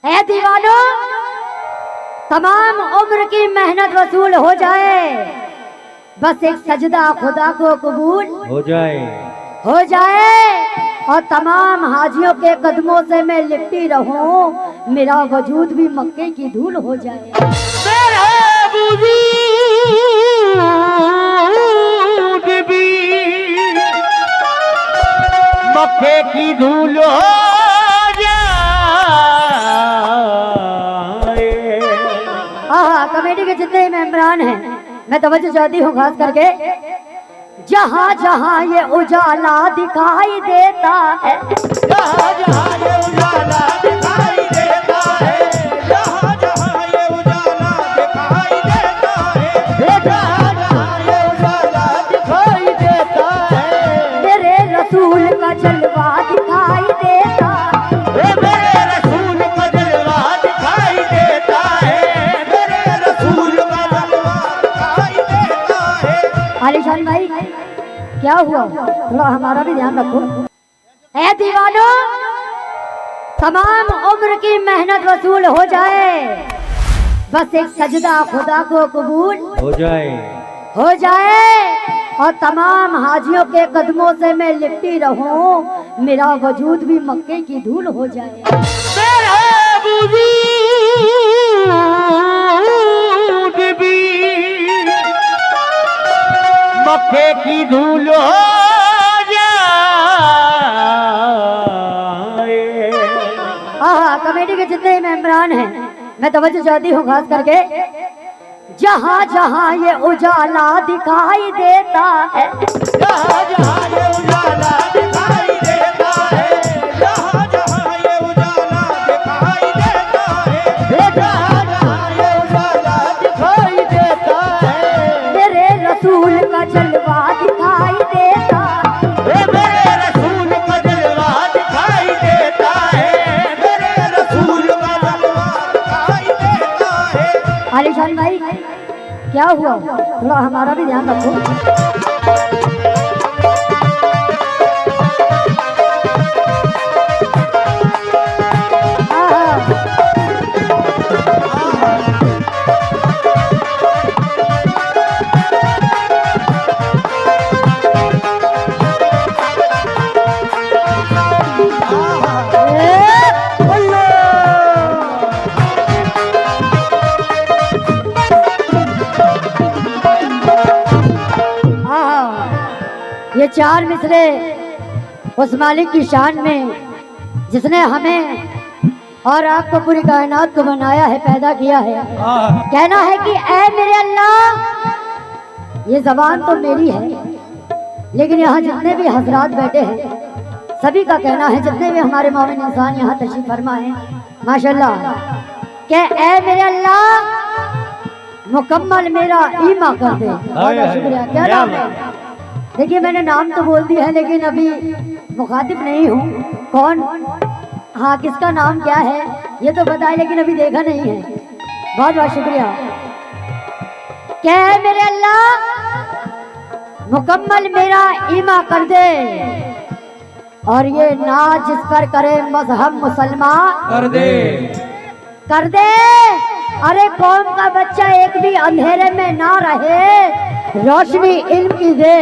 ऐ दीवानो, तमाम उम्र की मेहनत वसूल हो जाए, बस एक सजदा खुदा को कबूल हो जाए और तमाम हाजियों के कदमों से मैं लिपटी रहूं, मेरा वजूद भी मक्के की धूल हो जाए। मेरा वजूद भी मक्के की धूल हो कमेटी के जितने ही मेंबरान हैं, मैं तवज्जो चाहती हूँ खास करके, जहाँ जहाँ ये उजाला दिखाई देता है, जहाँ जहाँ ये उजाला दिखाई देता है, जहाँ जहाँ ये उजाला दिखाई देता है, जहाँ जहाँ ये उजाला दिखाई देता है, मेरे रसूल का जलवा दिखाई देता, मेरे रसूल का जलवा दिखाई देता है, मेरे रसूल का जलवा दिखाई देता है। आलिशान भाई क्या हुआ, थोड़ा हमारा भी ध्यान रखो। ऐ दीवानो, तमाम उम्र की मेहनत वसूल हो जाए, बस एक सजदा खुदा को कबूल हो जाए और तमाम हाजियों के कदमों से मैं लिपटी रहूं, मेरा वजूद भी मक्के की धूल हो जाए। मेरा वजूद भी मक्के की धूल हो जाए। कमेटी के जितने ही मेंबरान हैं, मैं तवज्जो चाहती हूँ खास करके, जहाँ जहाँ ये उजाला दिखाई देता है, जहाँ जहाँ ये उजाला दिखाई देता है, जहाँ जहाँ ये उजाला दिखाई देता है, जहाँ जहाँ ये उजाला दिखाई देता है, मेरे रसूल का जलवा दिखाई देता, मेरे रसूल का जलवा दिखाई देता है, मेरे रसूल का जलवा दिखाई देता है। आलिशान भाई क्या हुआ, थोड़ा हमारा भी ध्यान रखो। ये चार मिसरे उस मालिक की शान में, जिसने हमें और आपको पूरी कायनात को बनाया है, पैदा किया है। कहना है कि ऐ मेरे अल्लाह, ये जबान तो मेरी है, लेकिन यहाँ जितने भी हजरात बैठे हैं, सभी का कहना है, जितने भी हमारे मोमिन इंसान यहाँ तशरीफ फरमा है, माशाल्लाह, कि ऐ मेरे अल्लाह, मुकम्मल मेरा ईमा कर दे। बहुत शुक्रिया। क्या नाम है? देखिए मैंने नाम तो बोल दिया है, लेकिन अभी मुखातिब नहीं हूँ। कौन? हाँ, किसका नाम क्या है ये तो बताए, लेकिन अभी देखा नहीं है। बहुत बहुत शुक्रिया। क्या है मेरे अल्लाह, मुकम्मल मेरा ईमा कर दे, और ये नाज जिस पर करे मजहब मुसलमान कर दे। अरे कौम का बच्चा एक भी अंधेरे में ना रहे, रोशनी इल्म की दे,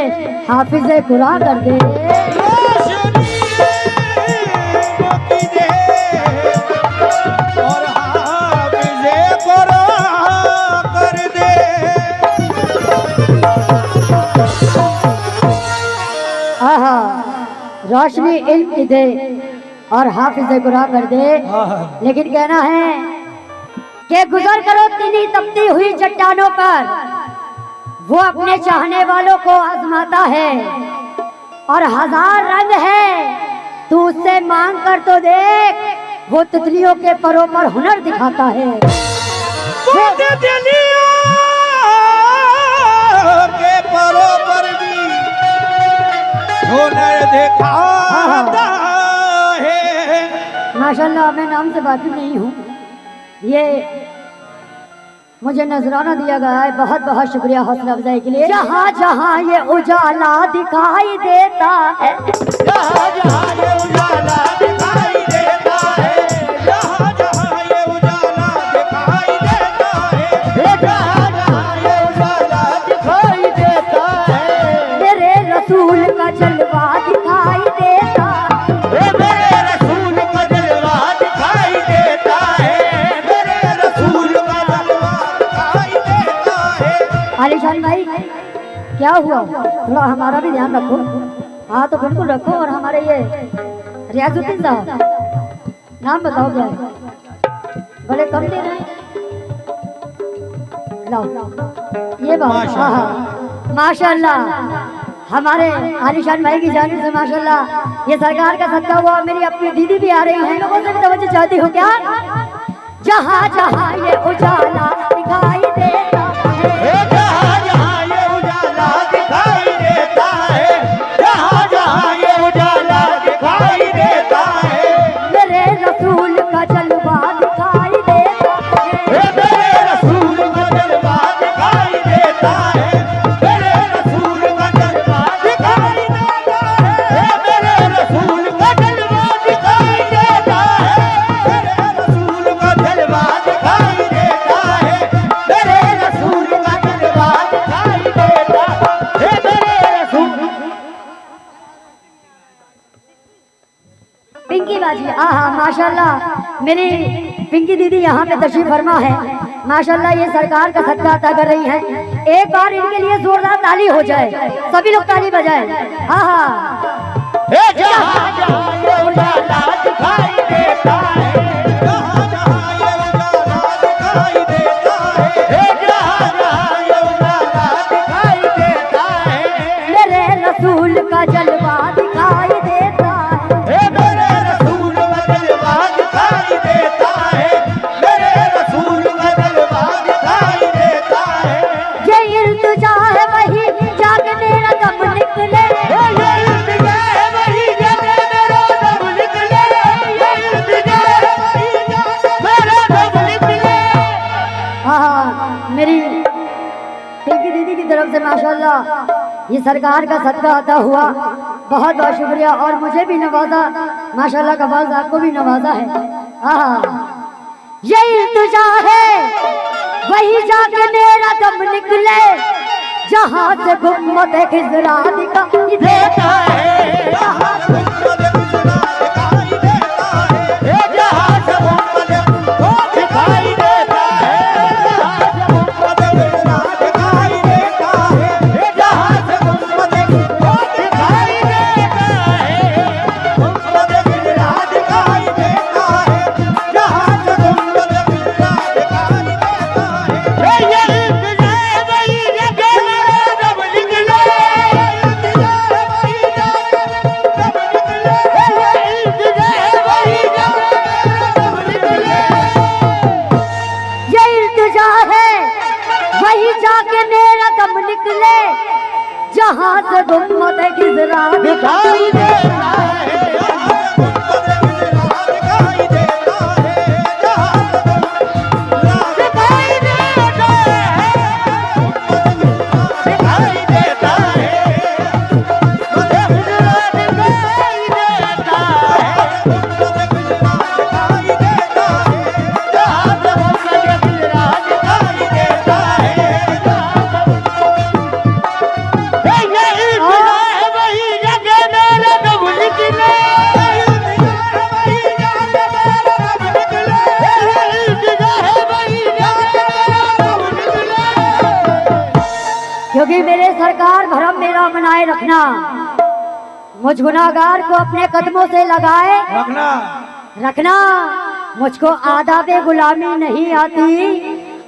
हाफिज़े कुरान कर दे। रोशनी इल्म की दे और हाफिज़े कुरान कर दे। लेकिन कहना है कि गुजर करो तिन्ही तपती हुई चट्टानों पर, वो अपने चाहने वालों को आजमाता है, और हजार रंग है, तू उससे मांग कर तो देख, वो तितलियों के परों पर हुनर दिखाता है। के परों पर भी हुनर दिखाता है। माशाल्लाह, मैं नाम से वाकिफ नहीं हूँ, ये मुझे नजराना दिया गया है। बहुत बहुत शुक्रिया हौसला अफजाई के लिए। जहाँ जहाँ ये उजाला दिखाई देता है, जहाँ जहाँ ये उजाला दिखाई देता है, जहाँ जहाँ ये क्या हुआ? थोड़ा हमारा भी ध्यान रखो। हाँ तो बिल्कुल रखो। और हमारे ये रियाजुद्दीन साहब, नाम बताओ क्या है? बड़े कम दे रहे हैं। लाओ ये बात। हाँ हाँ माशाल्लाह हमारे आलिशान भाई की जानिब से माशाल्लाह ये सरकार का सदका हुआ। मेरी अपनी दीदी भी आ रही है, लोगों से भी तवज्जो चाहती हो क्या? जहाँ जहाँ ये उजाला दिखाई देता है, जहाँ जहाँ ये उजाला दिखाई देता है, जहाँ जहाँ ये उजाला दिखाई देता है, मेरे रसूल का जलवा दिखाई देता है, मेरे रसूल का जलवा दिखाई देता है, मेरे रसूल का जलवा दिखाई देता है, मेरे रसूल का जलवा दिखाई देता है, मेरे रसूल का जलवा दिखाई देता है, मेरे रसूल का जलवा दिखाई देता है, मेरे रसूल। पिंकी बाजी। हाँ माशाल्लाह मेरी पिंकी दीदी यहाँ पे तशरीफ फरमा है। माशाल्लाह ये सरकार का सदका अता कर रही है। एक बार इनके लिए जोरदार ताली हो जाए, सभी लोग ताली बजाएं। हाँ हाँ जहाँ जहाँ ये उजाला दिखाई देता है, जहाँ जहाँ ये उजाला दिखाई देता है, जहाँ जहाँ ये उजाला दिखाई देता है, मेरे रसूल का जलवा दिखाई देता है, मेरे रसूल का जलवा दिखाई देता है, मेरे रसूल का जलवा दिखाई देता है, ये इल्तिजा है वही जाके मेरा दम निकले, ये इल्तिजा है वही जाके मेरा दम निकले, ये इल्तिजा है वही जाके मेरा दम निकले। हाँ मेरी पिंकी दीदी की तरफ से माशाल्लाह ये सरकार का सदका अता हुआ। बहुत बहुत शुक्रिया। और मुझे भी नवाजा माशाल्लाह, कबाल साहब को भी नवाजा है। हाँ ये इल्तिजा है वही जाके मेरा दम निकले, जहाँ से गुम्मत खिजरा दिखाई देता है, जहाँ से गुम्मत खिजरा दिखाई देता है, जहाँ से गुम्मत दिखाई देता है, जहाँ से गुम्मत खिजरा दिखाई देता है, जहाँ से गुम्मत दिखाई देता है, गुम्मत खिजरा दिखाई देता है, जहाँ से गुम्मत खिजरा दिखाई देता है, ये इल्तिजा है वही जगह मेरा दम निकले, इल्तिजा है वही जगह दम निकले, इल्तिजा है वही जगह दम निकले। ये इल्तिजा है वही जाके मेरा दम निकले, जहाँ से गुम्मत खिजरा दिखाई देता है, जहाँ से गुम्मत खिजरा दिखाई देता है, जहाँ से गुम्मत दिखाई देता है, गुम्मत दिखाई देता है, गुम्मत खिजरा दिखाई देता है, गुम्मत खिजरा दिखाई देता है, जहाँ से गुम्मत खिजरा दिखाई देता है, ये इल्तिजा है वही जगह मेरा दम निकले, इल्तिजा है वही जगह मेरा दम निकले, इल्तिजा है वही जगह मेरा दम निकले। क्योंकि मेरे सरकार भरम मेरा बनाए रखना, मुझ गुनाहगार को अपने कदमों से लगाए रखना, मुझको आदाबे गुलामी नहीं आती,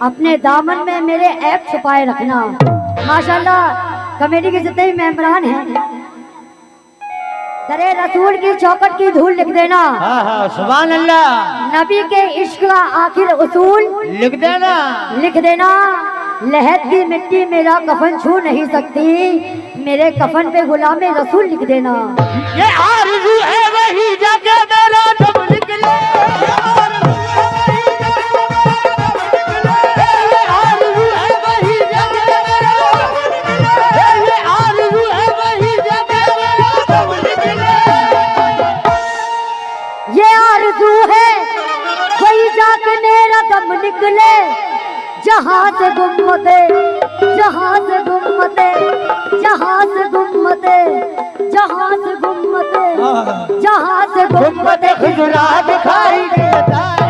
अपने दामन में मेरे ऐब छुपाए रखना। माशाल्लाह कमेटी के जितने भी मेंबरान हैं, दरे रसूल की चौखट की धूल लिख देना, सुभान अल्लाह नबी के इश्क का आखिर उसूल लिख देना, लिख देना। लहद की मिट्टी मेरा कफन छू नहीं सकती, मेरे कफन पे गुलामे रसूल लिख देना। ये आरज़ू है वही जगह मेरा दम निकले, ये आरज़ू है वही जगह मेरा दम निकले, ये आरज़ू है वही जगह मेरा दम निकले, ये आरज़ू है वही जाके मेरा दम निकले, जहाँ से गुम्मते, जहाँ से गुम्मते, जहाँ से गुम्मते, जहाँ से गुम्मते, जहाँ से गुम्मते खिजरा दिखाई देता है।